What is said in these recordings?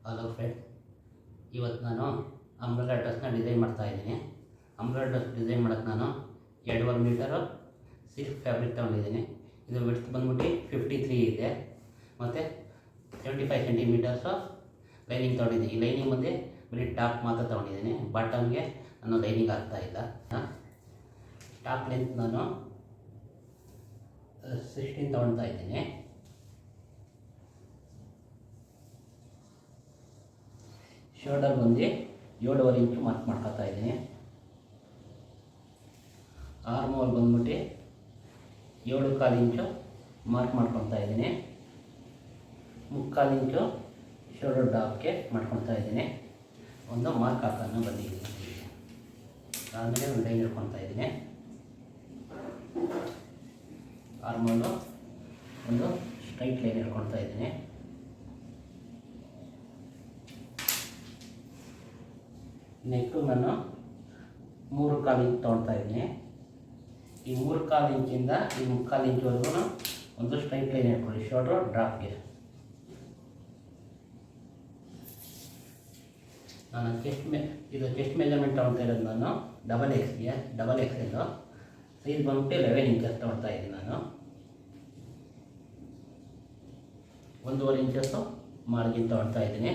Hello friend, ಇವತ್ತು ನಾನು umbrella ಡ್ರೆಸ್ನ design ಮಾಡ್ತಾಯಿದ್ದೀನಿ. ಅಂಬ್ರೆಲಾ ಡ್ರೆಸ್ ಡಿಸೈನ್ ಮಾಡೋಕ್ಕೆ ನಾನು 2.5 ಮೀಟರು ಸಿಲ್ಕ್ ಫ್ಯಾಬ್ರಿಕ್ ತೊಗೊಂಡಿದ್ದೀನಿ. ಇದು ವಿಡ್ತ್ ಬಂದ್ಬಿಟ್ಟು 53 ಇದೆ ಮತ್ತು 75 ಸೆಂಟಿಮೀಟರ್ಸು ಲೈನಿಂಗ್ ತೊಗೊಂಡಿದ್ದೀನಿ. ಈ ಲೈನಿಂಗ್ ಬಂದು ಬರೀ ಟಾಪ್ ಮಾತ್ರ ತೊಗೊಂಡಿದ್ದೀನಿ, ಬಾಟಮ್ಗೆ ನಾನು ಲೈನಿಂಗ್ ಆಗ್ತಾಯಿಲ್ಲ. ಟಾಪ್ ಲೆಂತ್ ನಾನು 16 ತೊಗೊಳ್ತಾ ಇದ್ದೀನಿ. ಶೋಲ್ಡರ್ ಬಂದು 7.5 ಇಂಚು ಮಾರ್ಕ್ ಮಾಡ್ಕೊತಾ ಇದ್ದೀನಿ. ಆರ್ಮ್ ಹೋಲ್ ಬಂದ್ಬಿಟ್ಟು 7.25 ಇಂಚು ಮಾರ್ಕ್ ಮಾಡ್ಕೊತಾ ಇದ್ದೀನಿ. 3/4 ಇಂಚು ಶೋಲ್ಡರ್ ಟಾಪ್ಗೆ ಮಾಡ್ಕೊತಾ ಇದ್ದೀನಿ. ಒಂದು ಮಾರ್ಕ್ ಹಾಕೋಣ ಬಂದಿದ್ದೀನಿ. ಆಮೇಲೆ ಒಂದು ಲೈನ್ ಹಿಡ್ಕೊತಾ ಇದ್ದೀನಿ. ಆರ್ಮ್ ಹೋಲು ಒಂದು ಸ್ಟ್ರೈಟ್ ಲೈನ್ ಹಿಡ್ಕೊತಾ ಇದ್ದೀನಿ. ನೆಕ್ಕು ನಾನು 3/4 ಇಂಚ್ ತೊಗೊಳ್ತಾ ಇದ್ದೀನಿ. ಈ 3/4 ಇಂಚಿಂದ ಈ 3/4 ಇಂಚ್ವರೆಗೂ ಒಂದು ಸ್ಟ್ರೈಟ್ ಲೈನ್ ಇಟ್ಕೊಳ್ಳಿ ಶೋಲ್ಡ್ರ್ ಡ್ರಾಪ್ಗೆ. ನಾನು ಚೆಸ್ಟ್ ಮೆಜರ್ಮೆಂಟ್ ತೊಗೊಳ್ತಾ ಇರೋದು ನಾನು ಡಬಲ್ ಎಕ್ಸೆಲ್ಲು ಸೈಜ್ ಬಂದ್ಬಿಟ್ಟು 11 ಇಂಚಸ್ ತೊಗೊಳ್ತಾ ಇದ್ದೀನಿ. ನಾನು 1.5 ಇಂಚಸ್ಸು ಮಾರ್ಜಿನ್ ತೊಗೊಳ್ತಾ ಇದ್ದೀನಿ.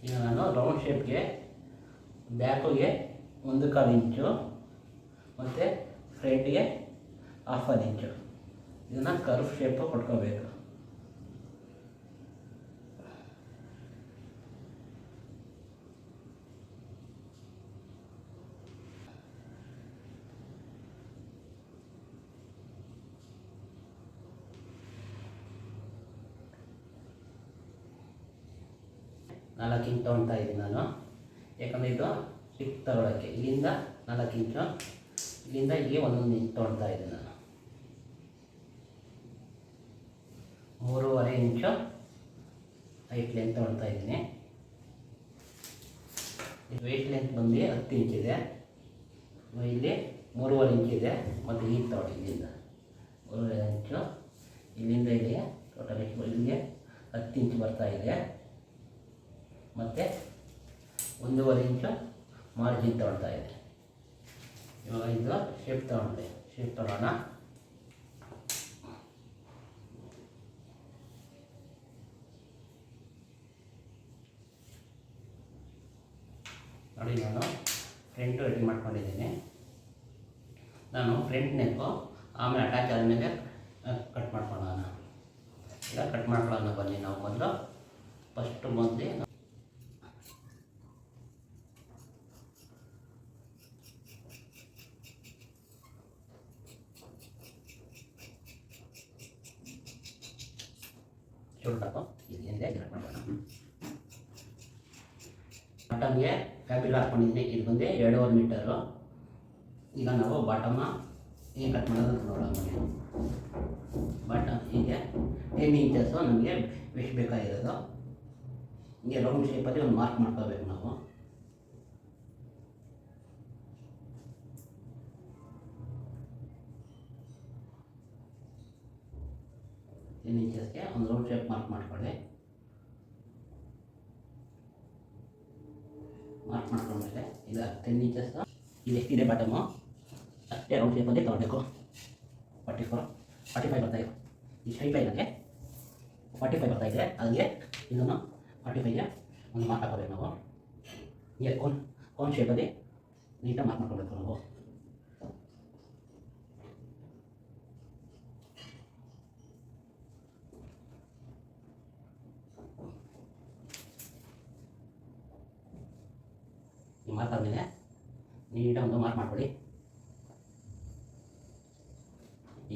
ಈಗ ನಾನು ರೌಂಡ್ ಶೇಪ್ಗೆ ಬ್ಯಾಕಿಗೆ 1/4 ಇಂಚು ಮತ್ತು ಫ್ರಂಟ್ಗೆ 1/2 ಇಂಚು ಇದನ್ನು ಕರ್ವ್ ಶೇಪು ಕೊಟ್ಕೋಬೇಕು. ನಾಲ್ಕು ಇಂಚ್ ತೊಗೊಳ್ತಾ ಇದ್ದೀನಿ ನಾನು, ಯಾಕಂದರೆ ಇದು ಟಿಪ್ ತಗೊಳ್ಳೋಕ್ಕೆ. ಇಲ್ಲಿಂದ 4 ಇಂಚು, ಇಲ್ಲಿಂದ ಇಲ್ಲಿಗೆ 1 ಇಂಚ್ ತೊಗೊಳ್ತಾ ಇದ್ದೀನಿ ನಾನು. 3.5 ಇಂಚು ಹೈಟ್ ಲೆಂತ್ ತೊಗೊಳ್ತಾ ಇದ್ದೀನಿ. ಇದು ವೇಸ್ಟ್ ಲೆಂತ್ ಬಂದು 10 ಇಂಚಿದೆ. ಇಲ್ಲಿ 3.5 ಇಂಚಿದೆ ಮತ್ತು ಈಗ ತೊಗೊಳ್ಳಿ ಇಲ್ಲಿಂದ 3.5 ಇಂಚು, ಇಲ್ಲಿಂದ ಇಲ್ಲಿಗೆ ಟೋಟಲ್ ಇಲ್ಲಿಗೆ 10 ಇಂಚ್ ಬರ್ತಾ ಇದೆ. ಮತ್ತು 1.5 ಇಂಚು ಮಾರ್ಜಿನ್ ತೊಗೊಳ್ತಾ ಇದೆ. ಇವಾಗ ಇದು ಶೇಪ್ ತೊಗೊಳ್ಳೋಣ. ನೋಡಿ, ನಾನು ಫ್ರಂಟು ರೆಡಿ ಮಾಡ್ಕೊಂಡಿದ್ದೀನಿ. ನಾನು ಫ್ರಂಟ್ ನೆಕ್ಕು ಆಮೇಲೆ ಅಟ್ಯಾಚ್ ಆದಮೇಲೆ ಕಟ್ ಮಾಡ್ಕೊಳ್ಳೋಣ. ಈಗ ಕಟ್ ಮಾಡ್ಕೊಳ್ಳೋಣ ಬನ್ನಿ. ನಾವು ಮೊದಲು ಫಸ್ಟು ಬಂದು ಶೋಲ್ಡರ್ ಇಲ್ಲಿಂದ ಕಟ್ ಮಾಡೋಣ. ಬಾಟಮ್ಗೆ ಫ್ಯಾಬ್ರಿಕ್ ಹಾಕ್ಕೊಂಡಿದ್ದೀನಿ. ಇದು ಬಂದು 2.5 ಮೀಟರು. ಈಗ ನಾವು ಬಾಟಮ್ನ ಹೇಗೆ ಕಟ್ ಮಾಡೋದು ನೋಡೋಣ. ಬಾಟಮ್ ಹೀಗೆ 10 ಇಂಚಸ್ಸು ನಮಗೆ ಎಷ್ಟು ಬೇಕಾಗಿರೋದು ಹೀಗೆ ರೌಂಡ್ ಶೇಪಲ್ಲಿ ಒಂದು ಮಾರ್ಕ್ ಮಾಡ್ಕೋಬೇಕು ನಾವು. ಇಂಚಸ್ಗೆ ಒಂದು ರೌಂಡ್ ಶೇಪ್ ಮಾರ್ಕ್ ಮಾಡ್ಕೊಳ್ಳಿ. ಮಾರ್ಕ್ ಮಾಡ್ಕೊಂಡ್ಮೇಲೆ ಈಗ 10 ಇಂಚಸ್ ಇದು ಎಷ್ಟಿದೆ ಬಾಟಮು ಅಷ್ಟೇ ರೌಂಡ್ ಶೇಪಲ್ಲಿ ತೊಗೊಳ್ಬೇಕು. 45 ಬರ್ತಾಯಿದೆ. ಈ ಸ್ಟ್ರೈಟ್ ಲೈನಲ್ಲಿ 45 ಬರ್ತಾಯಿದೆ. ಅದಕ್ಕೆ ಇದನ್ನು 45ಗೆ ಒಂದು ಮಾರ್ಕ್ ಹಾಕೋಬೇಕು ನಾವು. ಹೀಗೆ ಕೋನ್ ಶೇಪಲ್ಲಿ ನೀಟಾಗಿ ಮಾರ್ಕ್ ಮಾಡ್ಕೊಳ್ಬೇಕು ನಾವು. ಈ ಮಾರ್ಕ್ ಆದಮೇಲೆ ನೀಟಾಗಿ ಒಂದು ಮಾರ್ಕ್ ಮಾಡ್ಕೊಳ್ಳಿ.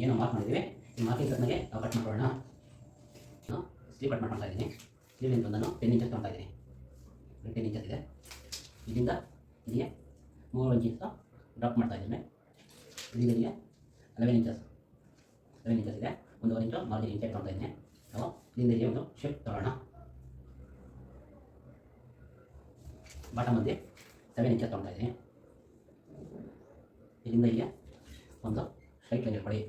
ಏನು ಮಾರ್ಕ್ ಮಾಡಿದ್ದೀವಿ ಈ ಮಾರ್ಕಿಂಗ್ ತಕ್ಕನಾಗೆ ನಾವು ಕಟ್ ಮಾಡ್ಕೊಳ್ಳೋಣ. ನಾನು ಸ್ಲೀವ್ ಕಟ್ ಮಾಡ್ಕೊಳ್ತಾ ಇದ್ದೀನಿ. ಸ್ಲೀವಿಂದ ನಾನು 10 ಇಂಚಸ್ ತೊಗೊಳ್ತಾ ಇದ್ದೀನಿ. 10 ಇಂಚಸ್ ಇದೆ. ಇಲ್ಲಿಂದ ಇಲ್ಲಿಗೆ 3 ಇಂಚಸ್ ಡ್ರಾಪ್ ಮಾಡ್ತಾ ಇದ್ದೀನಿ. ಇಲ್ಲಿಂದ ಇಲ್ಲಿಗೆ 11 ಇಂಚಸ್ ಇದೆ. 1.5 ಇಂಚು ಮಾರ್ಜಿನ್ ಇಂಚ್ ತೊಗೊಳ್ತಾ ಇದ್ದೀನಿ. ನಾವು ಇಲ್ಲಿಂದ ಇಲ್ಲಿಗೆ ಒಂದು ಶೇಪ್ ತೊಗೊಳ್ಳೋಣ. ಬಾಟಮ್ ಬಂದು 7 ಇಂಚಸ್ ತೊಗೊಳ್ತಾ ಇದ್ದೀನಿ. ಇಲ್ಲಿಂದ ಇಲ್ಲಿಗೆ ಒಂದು ಸ್ಟ್ರೈಟ್ ಲೈನ್ ಇಟ್ಕೊಳ್ಳಿ.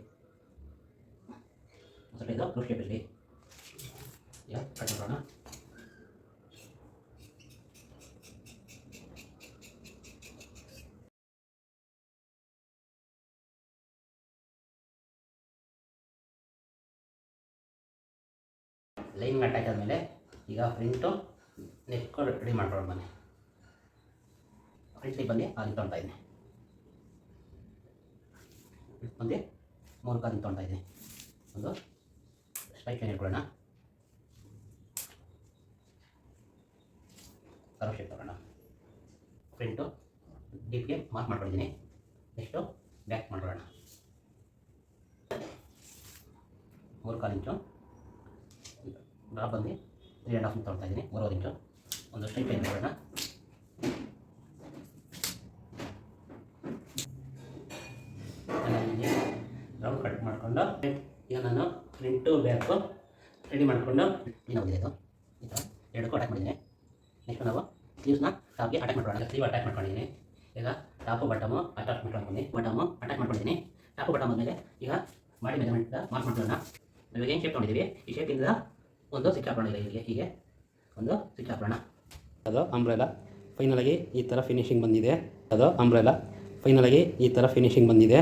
ಸ್ವಲ್ಪ ಇದು ಕ್ರೂಶ್ ಶೇಪ್ ಇರಲಿ. ಕಟ್ ಮಾಡೋಣ. ಲೈನ್ ಅಟ್ಯಾಚ್ ಆದಮೇಲೆ ಈಗ ಫ್ರಂಟು ನೆಕ್ ರೆಡಿ ಮಾಡ್ಕೊಳ್ಳೋದು ಬನ್ನಿ. ಫ್ರಂಟ್ ಬಂದು ಅಲ್ಲಿ ತೊಗೊಳ್ತಾ ಇದ್ದೀನಿ, ಬಂದು 3 ಕಾಲು ತೊಗೊಳ್ತಾ ಇದ್ದೀನಿ. ಒಂದು ಸ್ಟ್ರೈಟ್ ಲೈನ್ ಇಟ್ಕೊಳ್ಳೋಣ, ಕರ್ವ್ ಶೇಪ್ ತಗೋಣ. ಫ್ರಂಟು ಡೀಪ್ಗೆ ಮಾರ್ಕ್ ಮಾಡ್ಕೊಂಡಿದ್ದೀನಿ. ನೆಕ್ಸ್ಟು ಬ್ಯಾಕ್ ಮಾಡ್ಕೊಳ್ಳೋಣ. 3 ಕಾಲು ಇಂಚು ಡ್ರಾಪ್ ಬಂದು 3.5 ಇಂಚ್ ತೊಗೊಳ್ತಾ ಇದ್ದೀನಿ, 3.5 ಇಂಚು. ಒಂದು ಸ್ಟ್ರೈಟ್ ಲೈನ್ ಇಟ್ಕೊಳ್ಳೋಣ. ರೌಂಡ್ ಕಟ್ ಮಾಡಿಕೊಂಡು ಈಗ ನಾನು ಫ್ರಂಟು ಬ್ಯಾಕು ರೆಡಿ ಮಾಡಿಕೊಂಡು ಏನಾಗಿದೆ ಇದು ಈ ಥರ 2 ಅಟ್ಯಾಕ್ ಮಾಡಿದ್ದೀನಿ. ನೆಕ್ಸ್ಟ್ ನಾವು ಸ್ಲೀವ್ಸ್ನ ಟಾಪ್ಗೆ ಅಟ್ಯಾಕ್ ಮಾಡ್ಕೊಳ್ಳೋಣ. ಸ್ಲೀವ್ ಅಟ್ಯಾಕ್ ಮಾಡ್ಕೊಂಡಿದ್ದೀನಿ. ಈಗ ಟಾಪು ಬಟಮು ಅಟ್ಯಾಚ್ ಮಾಡ್ಕೊಂಡಿದ್ದೀನಿ. ಬಟಮು ಅಟ್ಯಾಕ್ ಮಾಡ್ಕೊಂಡಿದ್ದೀನಿ. ಟಾಪು ಬಟಮ್ ಆದಮೇಲೆ ಈಗ ಮಾಡಿ ಮೆಜರ್ಮೆಂಟ್ ಮಾರ್ಕ್ ಮಾಡ್ಕೊಳ್ಳೋಣ. ಇವಾಗ ಏನು ಶೇಪ್ ತೊಗೊಂಡಿದ್ದೀವಿ, ಈ ಶೇಪಿಂದ ಒಂದು ಸ್ಟಿಚ್ ಹಾಕೋಣ. ಇಲ್ಲಿಗೆ ಹೀಗೆ ಒಂದು ಸ್ಟಿಚ್ ಹಾಕೋಣ. ಅದು ಅಂಬ್ರೆಲಾ ಫೈನಲಾಗಿ ಈ ಥರ ಫಿನಿಶಿಂಗ್ ಬಂದಿದೆ. ಅದು ಅಂಬ್ರೆಲಾ ಫೈನಲಾಗಿ ಈ ಥರ ಫಿನಿಶಿಂಗ್ ಬಂದಿದೆ.